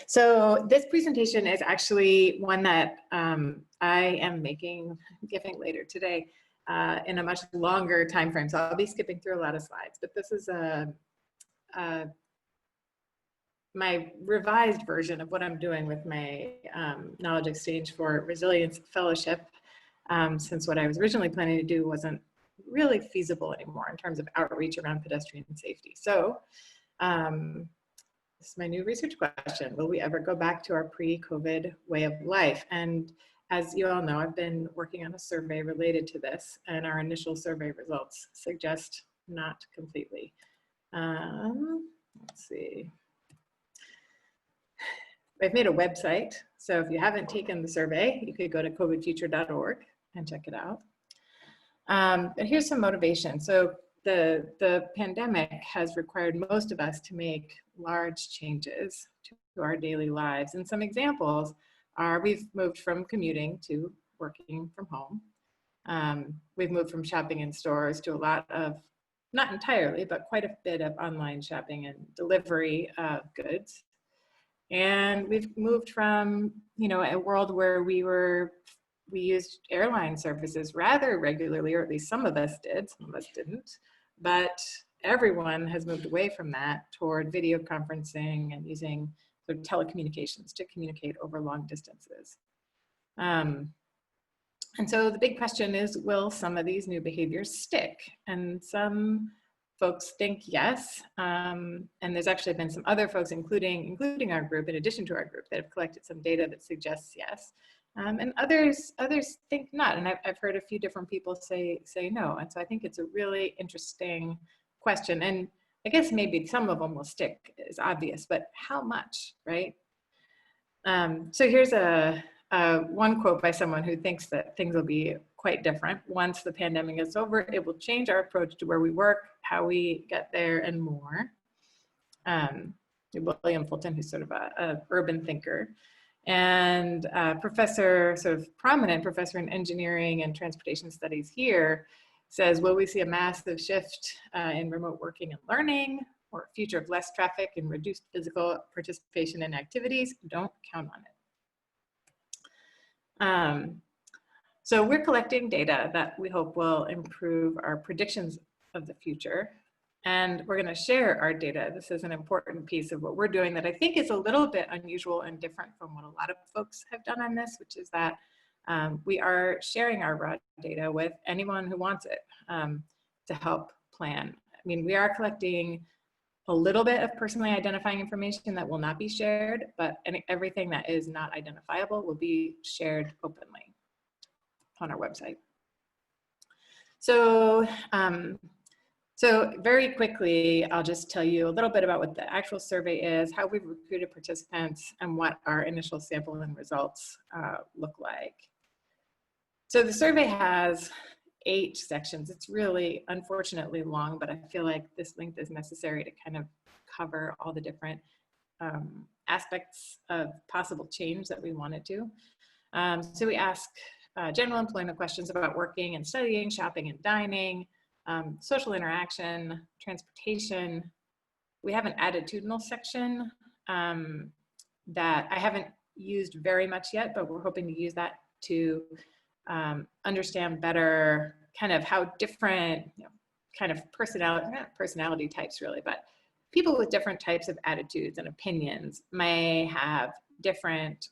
So this presentation is actually one that I am giving later today in a much longer time frame. So I'll be skipping through a lot of slides, but this is my revised version of what I'm doing with my knowledge exchange for Resilience Fellowship, since what I was originally planning to do wasn't really feasible anymore in terms of outreach around pedestrian safety. So this is my new research question. Will we ever go back to our pre-COVID way of life? And as you all know, I've been working on a survey related to this, and our initial survey results suggest not completely. Let's see. I've made a website, so if you haven't taken the survey, you could go to covidfuture.org and check it out. But here's some motivation. So the pandemic has required most of us to make large changes to our daily lives. And some examples are we've moved from commuting to working from home. We've moved from shopping in stores to a lot of, not entirely, but quite a bit of online shopping and delivery of goods. And we've moved from, a world where we used airline services rather regularly, or at least some of us did, some of us didn't. But everyone has moved away from that toward video conferencing and using sort of telecommunications to communicate over long distances. And so the big question is, will some of these new behaviors stick? And some folks think yes. And there's actually been some other folks, including our group, in addition to our group, that have collected some data that suggests yes. And others think not. And I've heard a few different people say no. And so I think it's a really interesting question. And I guess maybe some of them will stick, is obvious, but how much, right? So here's one quote by someone who thinks that things will be quite different. Once the pandemic is over, it will change our approach to where we work, how we get there, and more. William Fulton, who's sort of a urban thinker, and prominent professor in engineering and transportation studies here, says, will we see a massive shift in remote working and learning, or a future of less traffic and reduced physical participation in activities? Don't count on it. So we're collecting data that we hope will improve our predictions of the future. And we're going to share our data. This is an important piece of what we're doing that I think is a little bit unusual and different from what a lot of folks have done on this, which is that we are sharing our raw data with anyone who wants it to help plan. I mean, we are collecting a little bit of personally identifying information that will not be shared, but everything that is not identifiable will be shared openly on our website. So, so very quickly, I'll just tell you a little bit about what the actual survey is, how we've recruited participants, and what our initial sample and results look like. So the survey has 8 sections. It's really, unfortunately, long, but I feel like this length is necessary to kind of cover all the different aspects of possible change that we wanted to. So we ask general employment questions about working and studying, shopping and dining, social interaction, transportation. We have an attitudinal section that I haven't used very much yet, but we're hoping to use that to understand better kind of how different kind of personality types really, but people with different types of attitudes and opinions may have different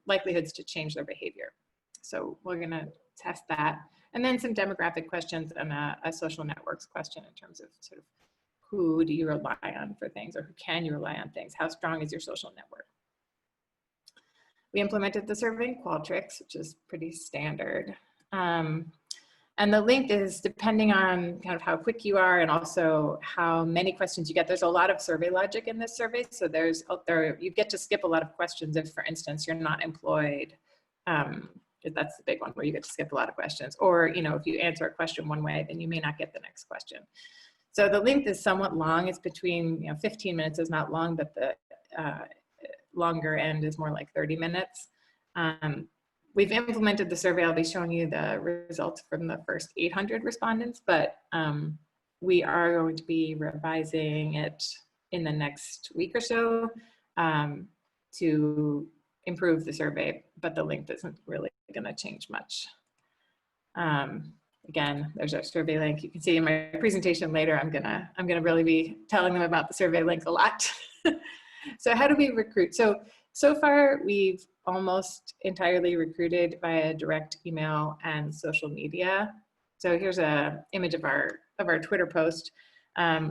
likelihoods to change their behavior. So we're going to test that. And then some demographic questions and a social networks question in terms of sort of who do you rely on for things, or who can you rely on things? How strong is your social network? We implemented the survey in Qualtrics, which is pretty standard. And the length is depending on kind of how quick you are and also how many questions you get. There's a lot of survey logic in this survey. So you get to skip a lot of questions if, for instance, you're not employed. That's the big one, where you get to skip a lot of questions. Or, if you answer a question one way, then you may not get the next question. So the length is somewhat long. It's between, 15 minutes is not long, but the longer end is more like 30 minutes. We've implemented the survey. I'll be showing you the results from the first 800 respondents, but we are going to be revising it in the next week or so. to improve the survey, but the length isn't really going to change much. Again, there's our survey link. You can see in my presentation later, I'm gonna really be telling them about the survey link a lot. So how do we recruit? So far, we've almost entirely recruited via direct email and social media. So here's an image of our Twitter post.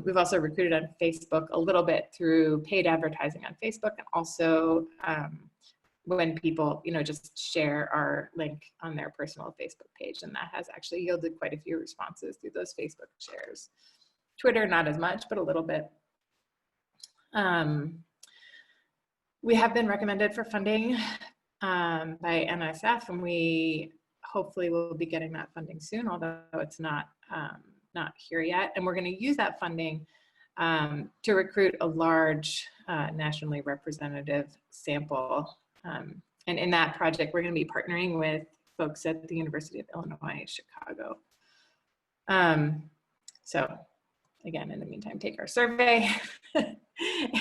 We've also recruited on Facebook a little bit through paid advertising on Facebook, and also when people, just share our link on their personal Facebook page, and that has actually yielded quite a few responses through those Facebook shares. Twitter, not as much, but a little bit. We have been recommended for funding by NSF, and we hopefully will be getting that funding soon, although it's not here yet. And we're going to use that funding to recruit a large nationally representative sample. And in that project, we're going to be partnering with folks at the University of Illinois, Chicago. So again, in the meantime, take our survey.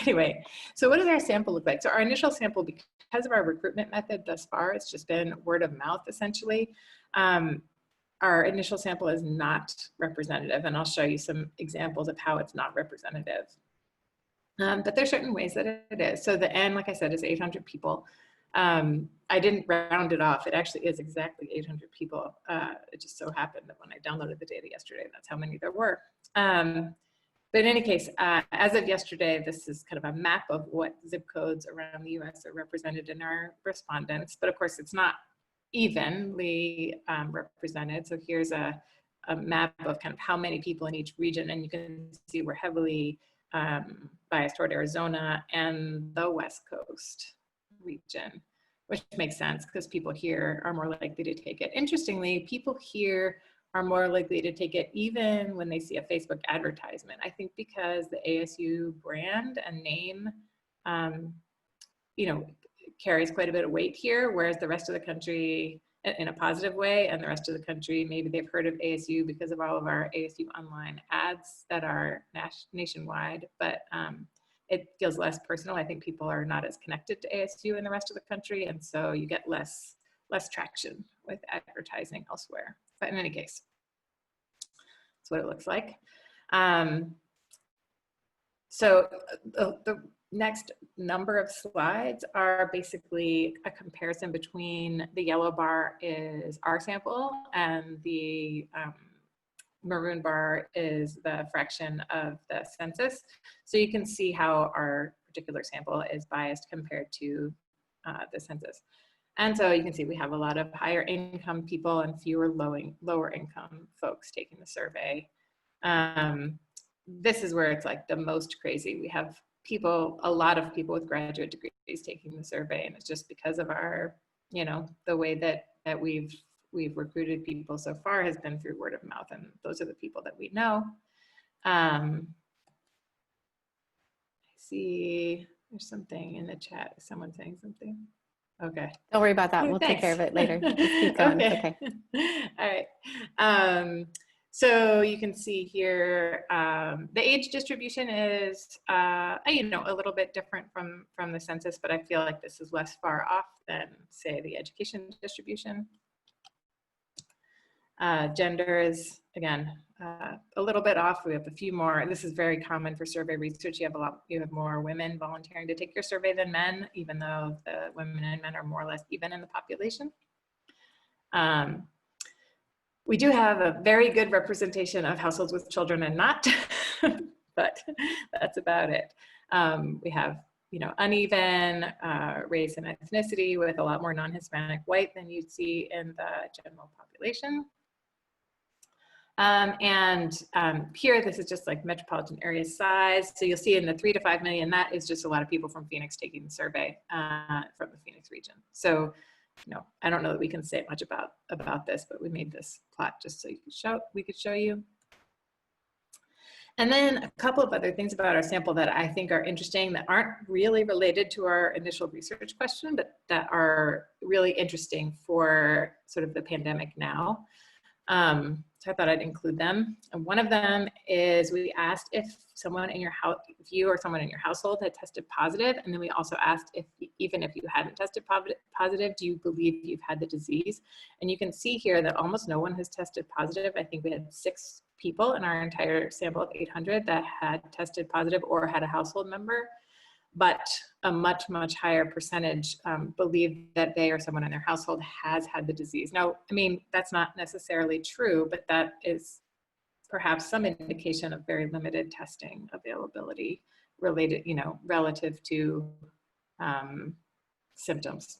Anyway, so what does our sample look like? So our initial sample, because of our recruitment method thus far, it's just been word of mouth, essentially. Our initial sample is not representative, and I'll show you some examples of how it's not representative. But there's certain ways that it is. So the N, like I said, is 800 people. I didn't round it off. It actually is exactly 800 people. It just so happened that when I downloaded the data yesterday, that's how many there were. But in any case, as of yesterday, this is kind of a map of what zip codes around the US are represented in our respondents. But of course, it's not evenly represented. So here's a map of kind of how many people in each region. And you can see we're heavily biased toward Arizona and the West Coast region, which makes sense because people here are more likely to take it. Interestingly, people here are more likely to take it even when they see a Facebook advertisement. I think because the ASU brand and name, carries quite a bit of weight here, whereas the rest of the country, in a positive way, and the rest of the country, maybe they've heard of ASU because of all of our ASU online ads that are nationwide, but it feels less personal. I think people are not as connected to ASU in the rest of the country, and so you get less traction with advertising elsewhere. But in any case, that's what it looks like. So the next number of slides are basically a comparison between the yellow bar is our sample and the maroon bar is the fraction of the census. So you can see how our particular sample is biased compared to the census. And so you can see we have a lot of higher income people and fewer lower income folks taking the survey. This is where it's like the most crazy. We have a lot of people with graduate degrees taking the survey, and it's just because of our, the way that we've recruited people so far has been through word of mouth, and those are the people that we know. I see there's something in the chat. Is someone saying something? Okay. Don't worry about that. Oh, we'll thanks. take care of it later. Just keep going. Okay. It's okay. All right. So you can see here, the age distribution is, a little bit different from the census, but I feel like this is less far off than, say, the education distribution. Gender is, again, a little bit off. We have a few more. This is very common for survey research. You have more women volunteering to take your survey than men, even though the women and men are more or less even in the population. We do have a very good representation of households with children and not, but that's about it. We have, uneven race and ethnicity with a lot more non-Hispanic white than you'd see in the general population. Here, this is just like metropolitan area size. So you'll see in the 3 to 5 million, that is just a lot of people from Phoenix taking the survey from the Phoenix region. So, I don't know that we can say much about this, but we made this plot just so we could show you. And then a couple of other things about our sample that I think are interesting that aren't really related to our initial research question, but that are really interesting for sort of the pandemic now. So I thought I'd include them. And one of them is we asked if someone in your house, if you or someone in your household had tested positive, and then we also asked if even if you hadn't tested positive, do you believe you've had the disease? And you can see here that almost no one has tested positive. I think we had 6 people in our entire sample of 800 that had tested positive or had a household member, but a much, much higher percentage believe that they or someone in their household has had the disease. Now, I mean, that's not necessarily true, but that is perhaps some indication of very limited testing availability related, you know, relative to symptoms.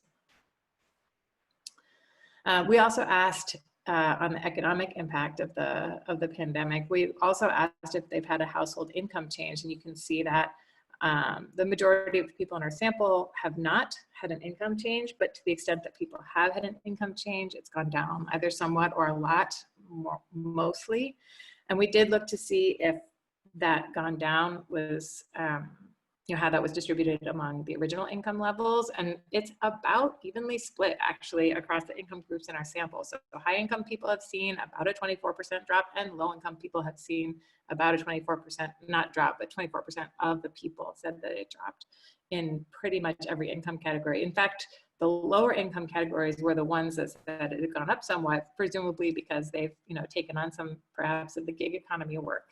We also asked on the economic impact of the pandemic. We also asked if they've had a household income change, and you can see that the majority of people in our sample have not had an income change, but to the extent that people have had an income change, it's gone down either somewhat or a lot, mostly. And we did look to see if that gone down was, you know, how that was distributed among the original income levels. And it's about evenly split actually across the income groups in our sample. So high income people have seen about a 24% drop, and low income people have seen about a 24%, not drop, but 24% of the people said that it dropped in pretty much every income category. In fact, the lower income categories were the ones that said it had gone up somewhat, presumably because they've, you know, taken on some perhaps of the gig economy work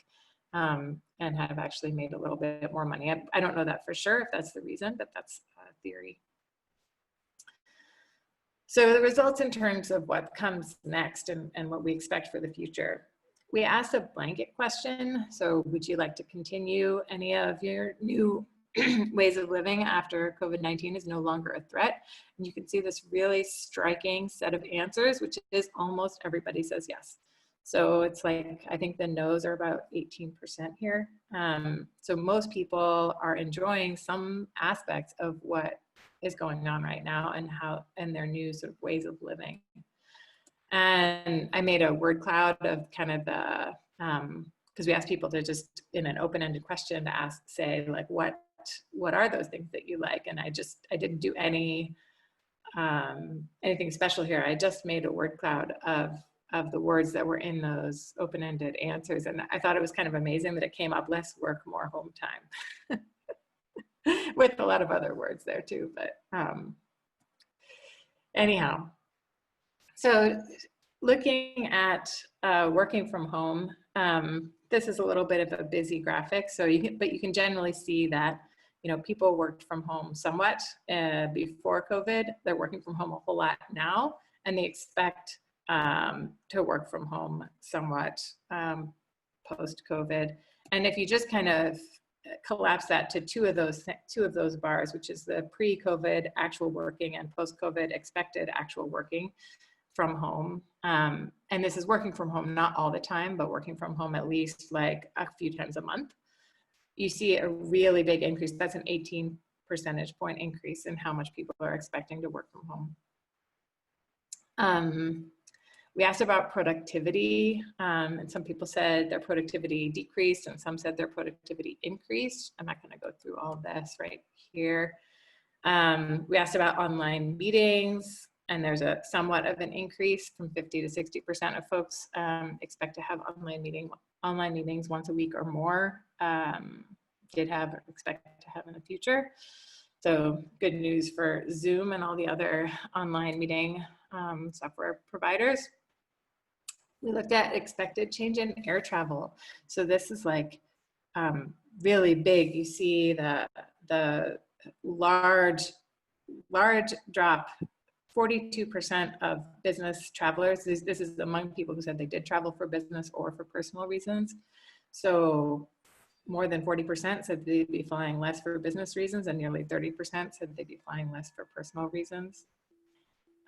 and have actually made a little bit more money. I don't know that for sure if that's the reason, but that's a theory. So the results in terms of what comes next and what we expect for the future. We asked a blanket question. So would you like to continue any of your new ways of living after COVID-19 is no longer a threat? And you can see this really striking set of answers, which is almost everybody says yes. So it's like, I think the no's are about 18% here. So most people are enjoying some aspects of what is going on right now and their new sort of ways of living. And I made a word cloud of kind of the, because we asked people to just, in an open-ended question, to ask, say, like, what are those things that you like? And I didn't do anything special here. I just made a word cloud of the words that were in those open-ended answers. And I thought it was kind of amazing that it came up: less work, more home time, with a lot of other words there too. But anyhow. So looking at working from home, this is a little bit of a busy graphic. So but you can generally see that, you know, people worked from home somewhat before COVID. They're working from home a whole lot now, and they expect to work from home somewhat post-COVID. And if you just kind of collapse that to two of those bars, which is the pre-COVID actual working and post-COVID expected actual working from home. And this is working from home, not all the time, but working from home at least like a few times a month. You see a really big increase. That's an 18 percentage point increase in how much people are expecting to work from home. We asked about productivity, and some people said their productivity decreased, and some said their productivity increased. I'm not going to go through all of this right here. We asked about online meetings, and there's a somewhat of an increase from 50 to 60% of folks expect to have online meetings once a week or more, expect to have in the future. So good news for Zoom and all the other online meeting software providers. We looked at expected change in air travel. So this is like really big. You see the large drop. 42% of business travelers, this is among people who said they did travel for business or for personal reasons. So more than 40% said they'd be flying less for business reasons, and nearly 30% said they'd be flying less for personal reasons.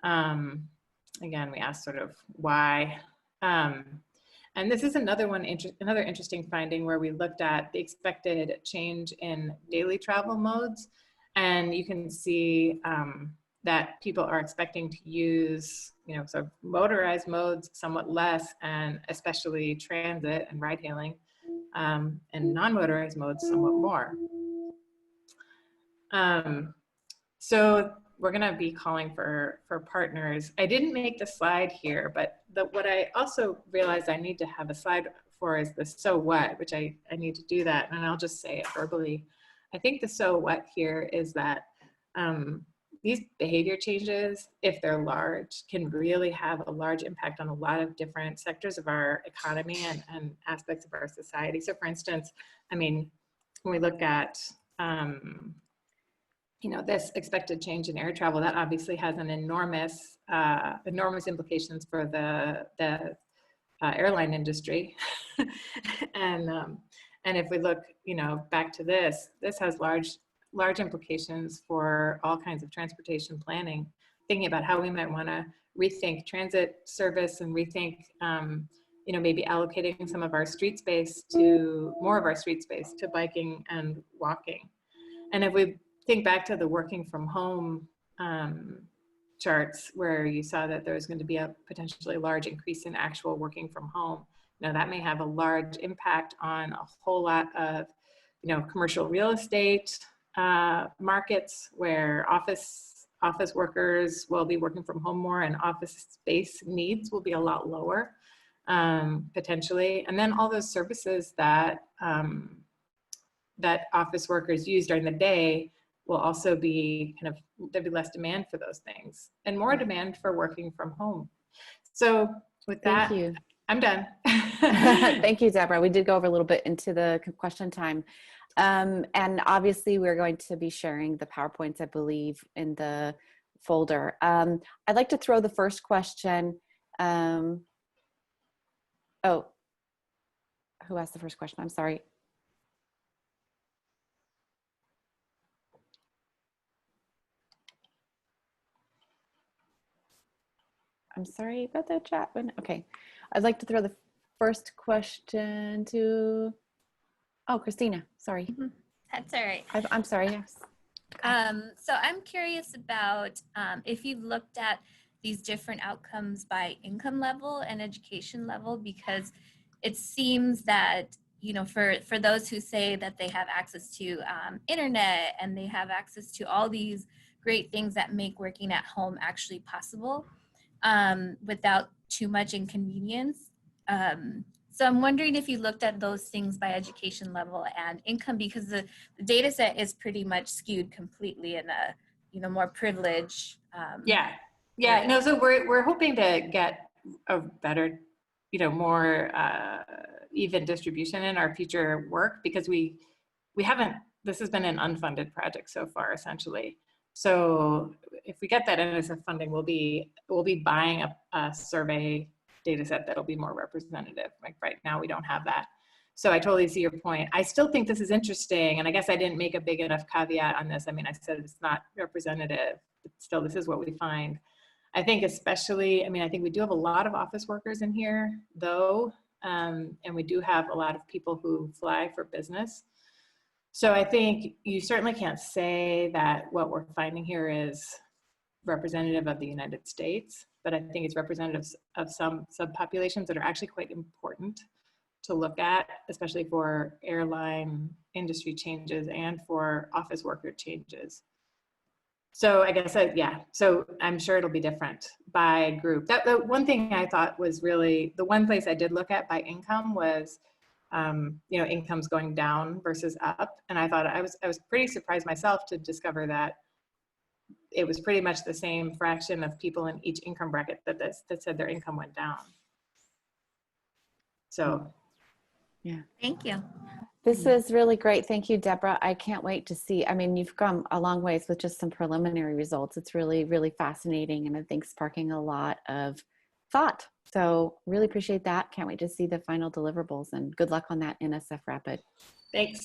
Again, we asked sort of why. And this is another interesting finding where we looked at the expected change in daily travel modes. And you can see that people are expecting to use, you know, sort of motorized modes somewhat less, and especially transit and ride hailing, and non-motorized modes somewhat more. So we're going to be calling for partners. I didn't make the slide here, but what I also realized I need to have a slide for is the so what, which I need to do that. And I'll just say it verbally. I think the so what here is that these behavior changes, if they're large, can really have a large impact on a lot of different sectors of our economy and aspects of our society. So for instance, I mean, when we look at, you know, this expected change in air travel, that obviously has an enormous implications for the airline industry. and if we look, you know, back to this has large implications for all kinds of transportation planning, thinking about how we might want to rethink transit service and rethink, you know, maybe allocating some of our street space to more of our street space to biking and walking. And if we think back to the working from home charts where you saw that there was going to be a potentially large increase in actual working from home, you know, that may have a large impact on a whole lot of, you know, commercial real estate markets where office workers will be working from home more and office space needs will be a lot lower potentially. And then all those services that that office workers use during the day will also be kind of, there'll be less demand for those things and more demand for working from home. So with that, Thank you. I'm done. Thank you, Deborah. We did go over a little bit into the question time. And obviously we're going to be sharing the PowerPoints, I believe, in the folder. I'd like to throw the first question. Oh, who asked the first question? I'm sorry. I'm sorry about that chat. Okay. I'd like to throw the first question to, oh, Christina, sorry. That's all right. I'm sorry, yes. So I'm curious about if you've looked at these different outcomes by income level and education level, because it seems that, you know, for those who say that they have access to internet and they have access to all these great things that make working at home actually possible without too much inconvenience. So I'm wondering if you looked at those things by education level and income, because the data set is pretty much skewed completely in a, you know, more privileged. Yeah. No, so we're hoping to get a better, you know, more even distribution in our future work, because we haven't, this has been an unfunded project so far, essentially. So if we get that NSF funding, we'll be buying a survey data set that'll be more representative. Like right now, we don't have that. So I totally see your point. I still think this is interesting. And I guess I didn't make a big enough caveat on this. I mean, I said it's not representative, but still this is what we find. I think especially, I mean, I think we do have a lot of office workers in here though. And we do have a lot of people who fly for business. So I think you certainly can't say that what we're finding here is representative of the United States, but I think it's representative of some subpopulations that are actually quite important to look at, especially for airline industry changes and for office worker changes. So I guess, yeah, so I'm sure it'll be different by group. The one thing I thought was really, the one place I did look at by income was, you know, incomes going down versus up. And I thought I was pretty surprised myself to discover that it was pretty much the same fraction of people in each income bracket that said their income went down. So, yeah. Thank you. This is really great. Thank you, Deborah. I can't wait to see. I mean, you've come a long ways with just some preliminary results. It's really, really fascinating, and I think sparking a lot of thought. So really appreciate that. Can't wait to see the final deliverables, and good luck on that NSF Rapid. Thanks.